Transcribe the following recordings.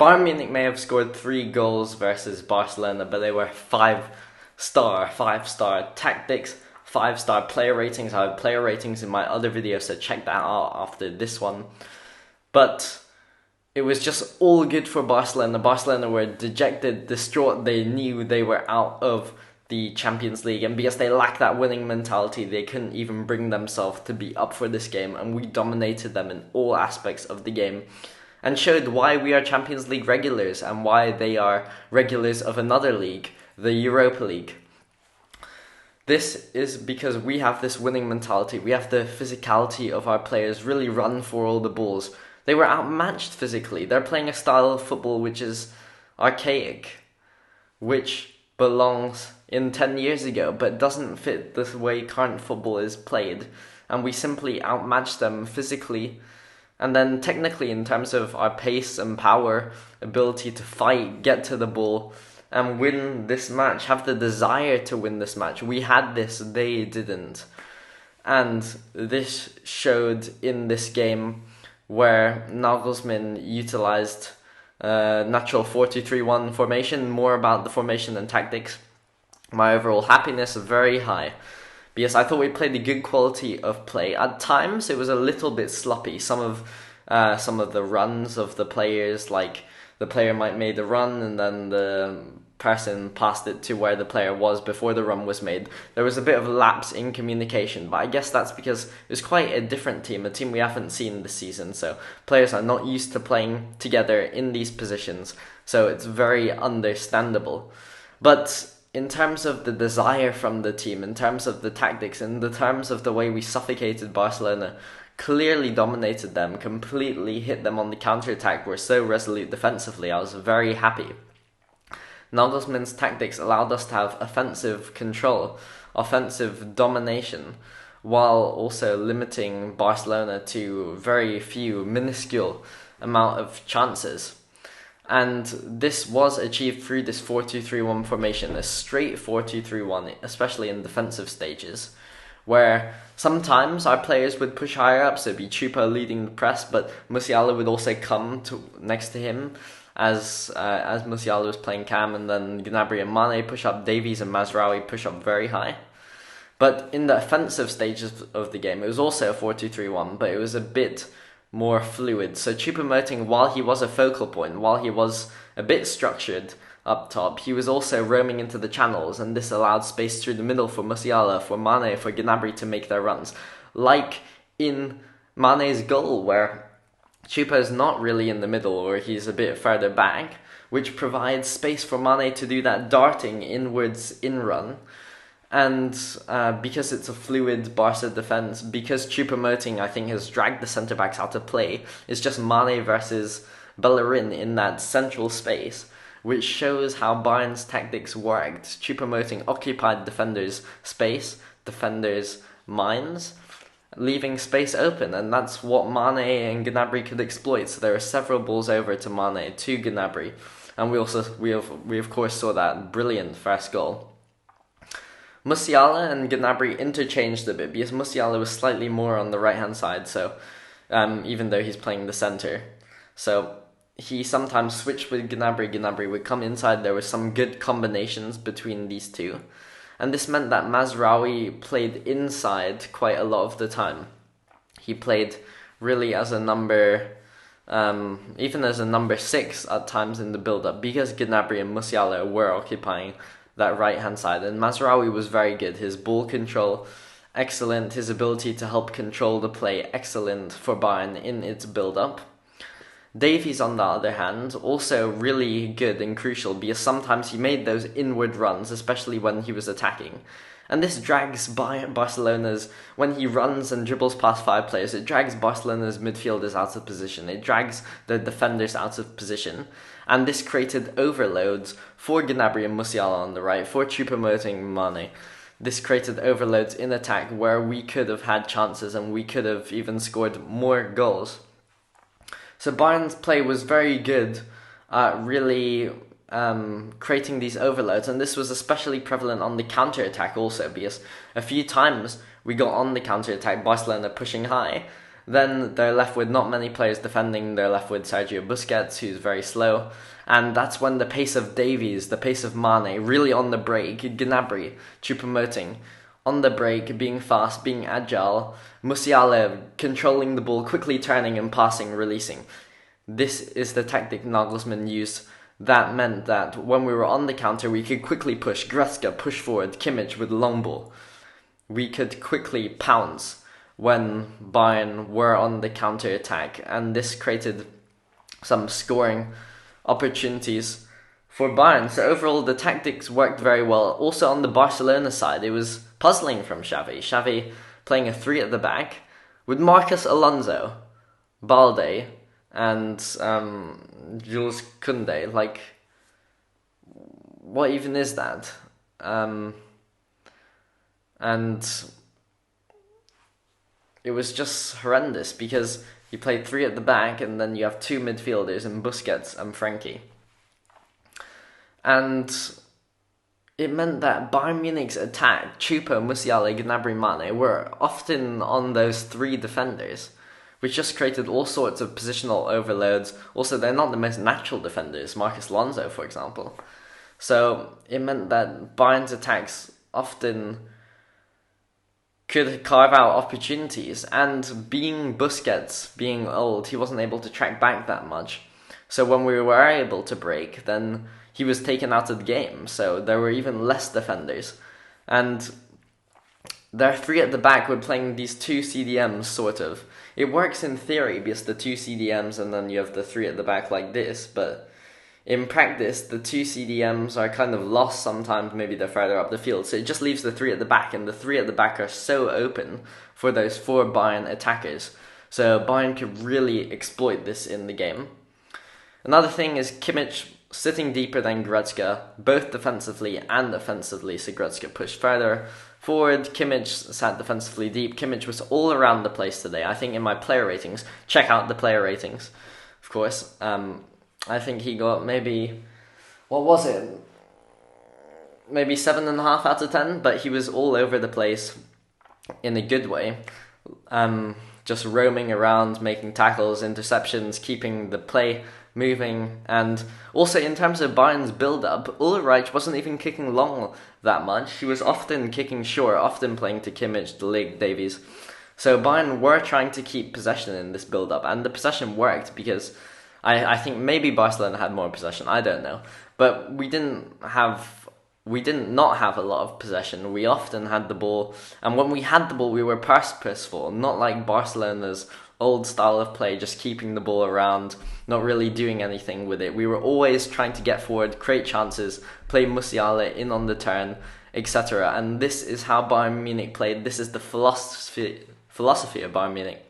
Bayern Munich may have scored 3 goals versus Barcelona, but they were 5-star tactics, 5-star player ratings. I have player ratings in my other video, so check that out after this one. But it was just all good for Barcelona. Barcelona were dejected, distraught. They knew they were out of the Champions League, and because they lacked that winning mentality, they couldn't even bring themselves to be up for this game, and we dominated them in all aspects of the game and showed why we are Champions League regulars and why they are regulars of another league, the Europa League. This is because we have this winning mentality. We have the physicality of our players really run for all the balls. They were outmatched physically. They're playing a style of football which is archaic, which belongs in 10 years ago, but doesn't fit the way current football is played. And we simply outmatched them physically. And then technically, in terms of our pace and power, ability to fight, get to the ball, and win this match, have the desire to win this match. We had this, they didn't. And this showed in this game where Nagelsmann utilized natural 4-2-3-1 formation, more about the formation than tactics. My overall happiness is very high, because I thought we played a good quality of play. At times, it was a little bit sloppy. Some of the runs of the players, like the player might made a run and then the person passed it to where the player was before the run was made. There was a bit of a lapse in communication, but I guess that's because it was quite a different team, a team we haven't seen this season. So players are not used to playing together in these positions, so it's very understandable. But in terms of the desire from the team, in terms of the tactics, in the terms of the way we suffocated Barcelona, clearly dominated them, completely hit them on the counter-attack, were so resolute defensively, I was very happy. Nagelsmann's tactics allowed us to have offensive control, offensive domination, while also limiting Barcelona to very few, minuscule amount of chances. And this was achieved through this 4-2-3-1 formation, a straight 4-2-3-1, especially in defensive stages, where sometimes our players would push higher up, so it'd be Chupa leading the press, but Musiala would also come next to him as Musiala was playing cam, and then Gnabry and Mane push up, Davies and Mazraoui push up very high. But in the offensive stages of the game, it was also a 4-2-3-1, but it was a bit more fluid. So Choupo-Moting, while he was a focal point, while he was a bit structured up top, he was also roaming into the channels, and this allowed space through the middle for Musiala, for Mane, for Gnabry to make their runs. Like in Mane's goal, where Choupo's not really in the middle, or he's a bit further back, which provides space for Mane to do that darting inwards in-run. And because it's a fluid Barca defense, because Choupo-Moting, I think, has dragged the centre-backs out of play, it's just Mane versus Bellerin in that central space, which shows how Bayern's tactics worked. Choupo-Moting occupied defenders' space, defenders' minds, leaving space open, and that's what Mane and Gnabry could exploit. So there are several balls over to Mane, to Gnabry, and we of course saw that brilliant first goal. Musiala and Gnabry interchanged a bit, because Musiala was slightly more on the right-hand side, so even though he's playing the centre. So he sometimes switched with Gnabry. Gnabry would come inside. There were some good combinations between these two. And this meant that Mazraoui played inside quite a lot of the time. He played really as a number, even as a number 6 at times in the build-up, because Gnabry and Musiala were occupying that right-hand side. And Mazraoui was very good. His ball control, excellent. His ability to help control the play, excellent for Bayern in its build-up. Davies, on the other hand, also really good and crucial, because sometimes he made those inward runs, especially when he was attacking. And this drags Barcelona's, when he runs and dribbles past 5 players, it drags Barcelona's midfielders out of position. It drags the defenders out of position. And this created overloads for Gnabry and Musiala on the right, for Choupo-Moting and Mane. This created overloads in attack where we could have had chances and we could have even scored more goals. So Bayern's play was very good at really creating these overloads, and this was especially prevalent on the counter-attack also, because a few times we got on the counter-attack, Barcelona pushing high, then they're left with not many players defending. They're left with Sergio Busquets, who's very slow. And that's when the pace of Davies, the pace of Mane, really on the break, Gnabry, Choupo-Moting, on the break, being fast, being agile, Musiala controlling the ball, quickly turning and passing, releasing. This is the tactic Nagelsmann used. That meant that when we were on the counter, we could quickly push Goretzka, push forward, Kimmich with the long ball. We could quickly pounce when Bayern were on the counter attack, and this created some scoring opportunities for Bayern. So overall, the tactics worked very well. Also on the Barcelona side, it was puzzling from Xavi. Xavi playing a 3 at the back with Marcus Alonso, Balde, and Jules Koundé. Like, what even is that? And it was just horrendous because you played 3 at the back and then you have 2 midfielders in Busquets and Frenkie. And it meant that Bayern Munich's attack, Choupo, Musiala, Gnabry, Mane, were often on those 3 defenders, which just created all sorts of positional overloads. Also, they're not the most natural defenders, Marcus Alonso, for example. So it meant that Bayern's attacks often could carve out opportunities, and being Busquets, being old, he wasn't able to track back that much. So when we were able to break, then he was taken out of the game, so there were even less defenders. And their 3 at the back were playing these 2 CDMs, sort of. It works in theory, because the 2 CDMs and then you have the 3 at the back like this, but in practice, the 2 CDMs are kind of lost sometimes, maybe they're further up the field, so it just leaves the 3 at the back, and the 3 at the back are so open for those 4 Bayern attackers. So Bayern could really exploit this in the game. Another thing is Kimmich sitting deeper than Goretzka, both defensively and offensively, so Goretzka pushed further forward, Kimmich sat defensively deep. Kimmich was all around the place today. I think in my player ratings, check out the player ratings, of course, I think he got maybe, what was it? Maybe 7.5 out of 10, but he was all over the place in a good way. Just roaming around, making tackles, interceptions, keeping the play moving. And also in terms of Bayern's build-up, Ulreich wasn't even kicking long that much. He was often kicking short, often playing to Kimmich, De Ligt, Davies. So Bayern were trying to keep possession in this build-up, and the possession worked because I think maybe Barcelona had more possession, I don't know. But we didn't not have a lot of possession. We often had the ball, and when we had the ball, we were purposeful, not like Barcelona's old style of play, just keeping the ball around, not really doing anything with it. We were always trying to get forward, create chances, play Musiala in on the turn, etc. And this is how Bayern Munich played. This is the philosophy of Bayern Munich.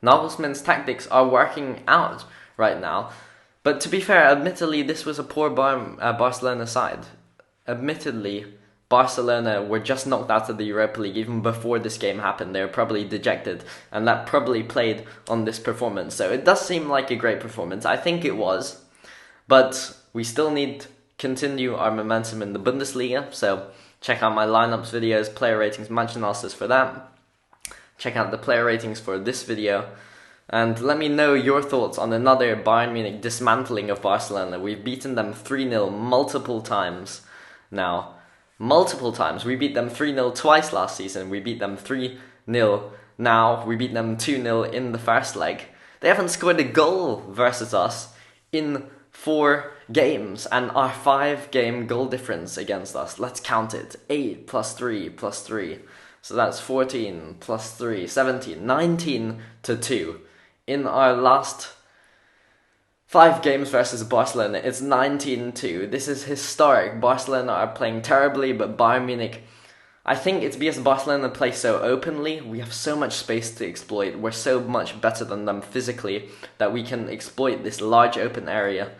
Nagelsmann's tactics are working out right now. But to be fair, admittedly, this was a poor Barcelona side. Admittedly, Barcelona were just knocked out of the Europa League even before this game happened. They were probably dejected, and that probably played on this performance. So it does seem like a great performance. I think it was. But we still need to continue our momentum in the Bundesliga. So check out my lineups videos, player ratings, match analysis for that. Check out the player ratings for this video. And let me know your thoughts on another Bayern Munich dismantling of Barcelona. We've beaten them 3-0 multiple times now. Multiple times. We beat them 3-0 twice last season. We beat them 3-0 now. We beat them 2-0 in the first leg. They haven't scored a goal versus us in 4 games. And our 5-game goal difference against us, let's count it. 8 plus 3 plus 3. So that's 14 plus 3, 17, 19 to 2. In our last 5 games versus Barcelona, it's 19-2. This is historic. Barcelona are playing terribly, but Bayern Munich, I think it's because Barcelona play so openly. We have so much space to exploit. We're so much better than them physically that we can exploit this large open area.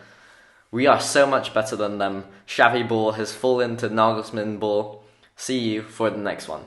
We are so much better than them. Xavi ball has fallen to Nagelsmann ball. See you for the next one.